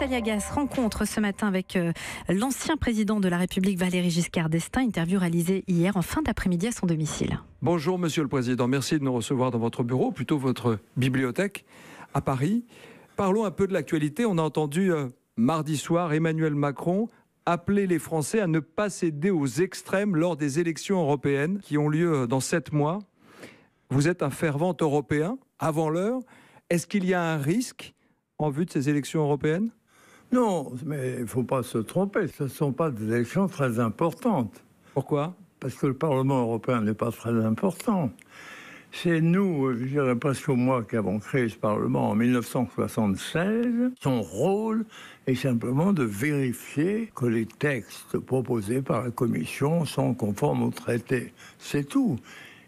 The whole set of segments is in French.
Aliagas rencontre ce matin avec l'ancien président de la République Valéry Giscard d'Estaing. Interview réalisée hier en fin d'après-midi à son domicile. Bonjour Monsieur le Président, merci de nous recevoir dans votre bureau, plutôt votre bibliothèque à Paris. Parlons un peu de l'actualité. On a entendu mardi soir Emmanuel Macron appeler les Français à ne pas céder aux extrêmes lors des élections européennes qui ont lieu dans 7 mois. Vous êtes un fervent européen avant l'heure. Est-ce qu'il y a un risque en vue de ces élections européennes ? Non, mais il ne faut pas se tromper. Ce ne sont pas des élections très importantes. Pourquoi ? Parce que le Parlement européen n'est pas très important. C'est nous, je dirais presque moi, qui avons créé ce Parlement en 1976. Son rôle est simplement de vérifier que les textes proposés par la Commission sont conformes au traité. C'est tout.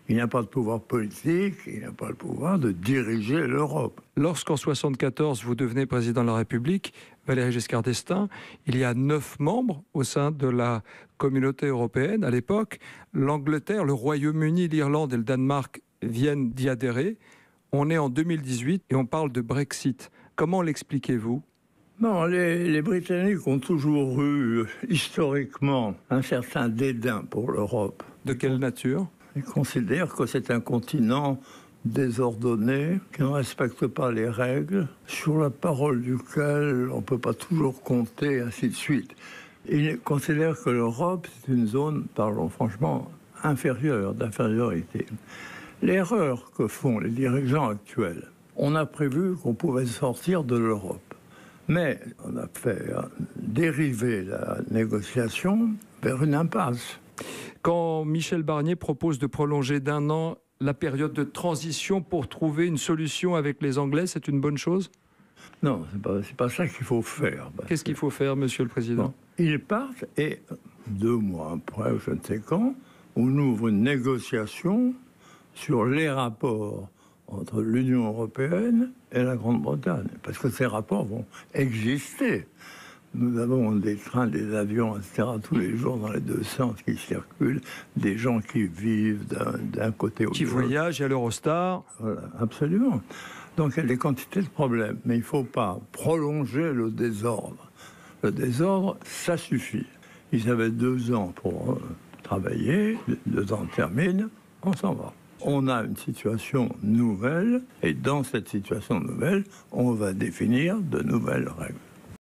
Il n'a pas de pouvoir politique, il n'a pas le pouvoir de diriger l'Europe. Lorsqu'en 1974, vous devenez président de la République, Valéry Giscard d'Estaing, il y a 9 membres au sein de la communauté européenne. À l'époque, l'Angleterre, le Royaume-Uni, l'Irlande et le Danemark viennent d'y adhérer. On est en 2018 et on parle de Brexit. Comment l'expliquez-vous ? Non, les Britanniques ont toujours eu, historiquement, un certain dédain pour l'Europe. De quelle nature ? Ils considèrent que c'est un continent désordonné, qui ne respecte pas les règles, sur la parole duquel on ne peut pas toujours compter, ainsi de suite. Ils considèrent que l'Europe, c'est une zone, parlons franchement, inférieure, d'infériorité. L'erreur que font les dirigeants actuels, on a prévu qu'on pouvait sortir de l'Europe. Mais on a fait dériver la négociation vers une impasse. Quand Michel Barnier propose de prolonger d'1 an la période de transition pour trouver une solution avec les Anglais, c'est une bonne chose ? Non, c'est pas ça qu'il faut faire. Qu'est-ce qu'il faut faire, Monsieur le Président ? Bon, ils partent et 2 mois après, je ne sais quand, on ouvre une négociation sur les rapports entre l'Union européenne et la Grande-Bretagne. Parce que ces rapports vont exister. Nous avons des trains, des avions, etc., tous les jours dans les 2 sens qui circulent, des gens qui vivent d'un côté au l'autre. Qui voyagent à l'Eurostar. Voilà, absolument. Donc il y a des quantités de problèmes, mais il ne faut pas prolonger le désordre. Le désordre, ça suffit. Ils avaient 2 ans pour travailler, 2 ans terminent, on s'en va. On a une situation nouvelle, et dans cette situation nouvelle, on va définir de nouvelles règles.